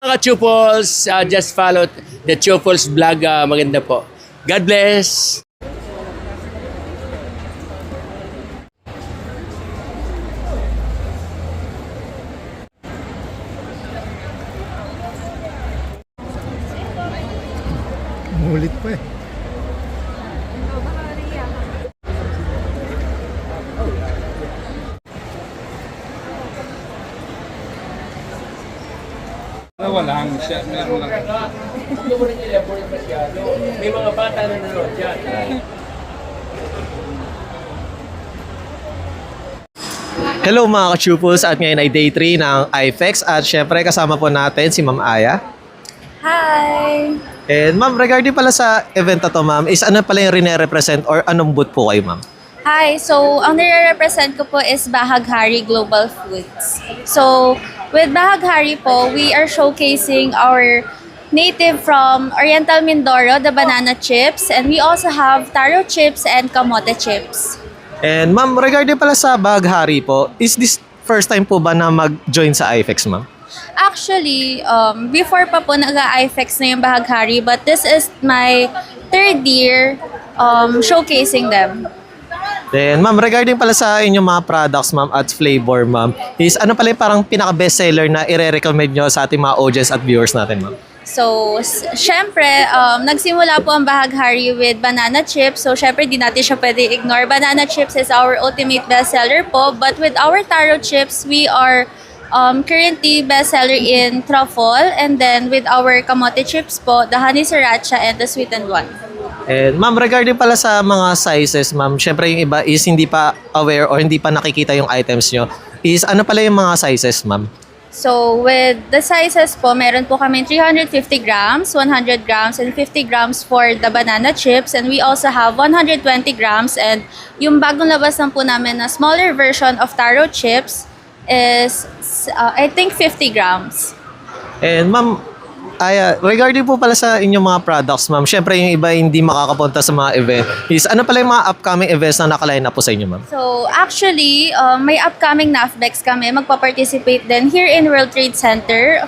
Mga Chupos, just follow the Chupos vlog. Maganda po. God bless! Mulit pa eh. Walang siya, meron lang. Hindi mo rin elaborate masyado. May mga bata na nanonood dyan. Hello mga ka-Chupos, at ngayon ay day 3 ng IFEX at syempre kasama po natin si Ma'am Aya. Hi! And ma'am, regarding pala sa event na to ma'am, is ano pala yung rine-represent or anong booth po kayo ma'am? Hi! So, ang nire-represent ko po is Bahaghari Global Foods. So, with Bahaghari po, we are showcasing our native from Oriental Mindoro, the banana chips, and we also have taro chips and kamote chips. And ma'am, regarding pala sa Bahaghari po, is this first time po ba na mag-join sa IFEX ma'am? Actually, before pa po nag-IFEX na yung Bahaghari, but this is my third year showcasing them. Then ma'am, regarding pala sa inyong mga products ma'am at flavor ma'am, is ano pala yung parang pinaka-best seller na i-recommend nyo sa ating mga audience at viewers natin ma'am? So, syempre, nagsimula po ang Bahaghari with banana chips. So, syempre, di natin siya pwede ignore. Banana chips is our ultimate bestseller po. But with our taro chips, we are currently bestseller in truffle. And then with our kamote chips po, the honey sriracha and the sweetened one. And ma'am, regarding pala sa mga sizes ma'am, syempre yung iba is hindi pa aware or hindi pa nakikita yung items nyo. Is ano pala yung mga sizes ma'am? So, with the sizes po, meron po kami 350 grams, 100 grams, and 50 grams for the banana chips. And we also have 120 grams. And yung bagong labas lang po namin na smaller version of taro chips is, I think, 50 grams. And ma'am, regarding po pala sa inyong mga products ma'am, syempre yung iba hindi makakapunta sa mga event. Is ano pala yung mga upcoming events na nakaline up po sa inyo ma'am? So, actually, may upcoming NAFBEX kami. Magpa-participate din here in World Trade Center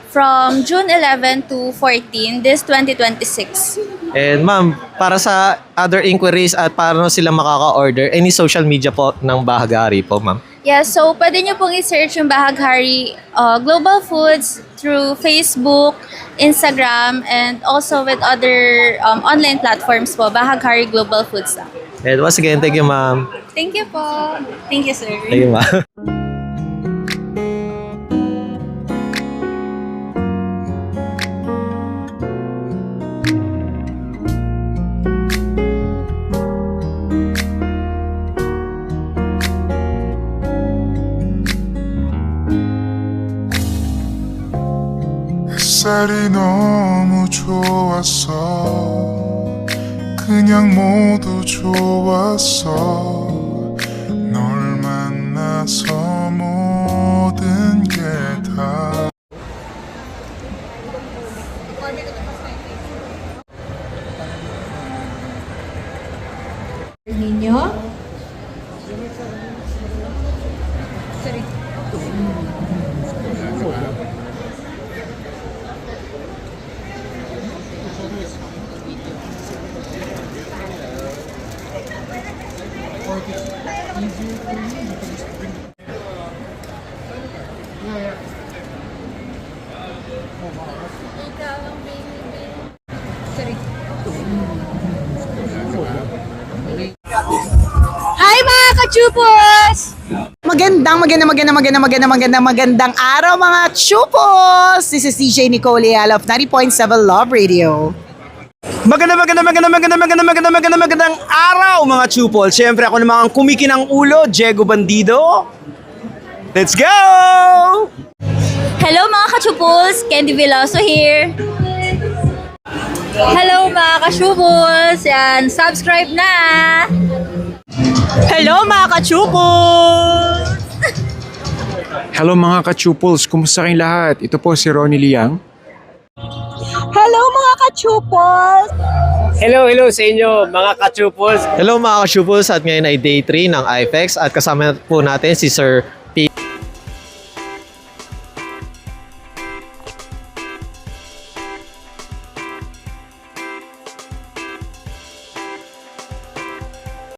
from June 11 to 14, this 2026. And ma'am, para sa other inquiries at paano sila makaka-order, any social media po ng Bahaghari po ma'am? Yeah, so pwede nyo pong i-search yung Bahaghari Global Foods through Facebook, Instagram, and also with other online platforms po, Bahaghari Global Foods lang. And once again, thank you ma'am. Thank you po. Thank you, sir. Thank you ma'am. 햇살이 너무 좋았어 그냥 모두 좋았어 널 만나서 모든 게 다 ninyo. Hi mga ka-Chupos! Magandang araw mga Chupos! This is DJ Nicole Leal of 90.7 Love Radio. Magandang araw mga Chupol. Siyempre ako naman ang kumikinang ulo, Diego Bandido. Let's go! Hello mga ka-Chupos! Candy Veloso here. Hello mga ka-Chupos! Yan, subscribe na! Hello mga ka-Chupos! Hello mga ka-Chupils, kumusta kayong lahat? Ito po si Ronnie Liang. Hello mga ka-Chupos! Hello sa inyo mga ka-Chupos. Hello mga ka-Chupos, at ngayon ay day 3 ng IFEX at kasama po natin si Sir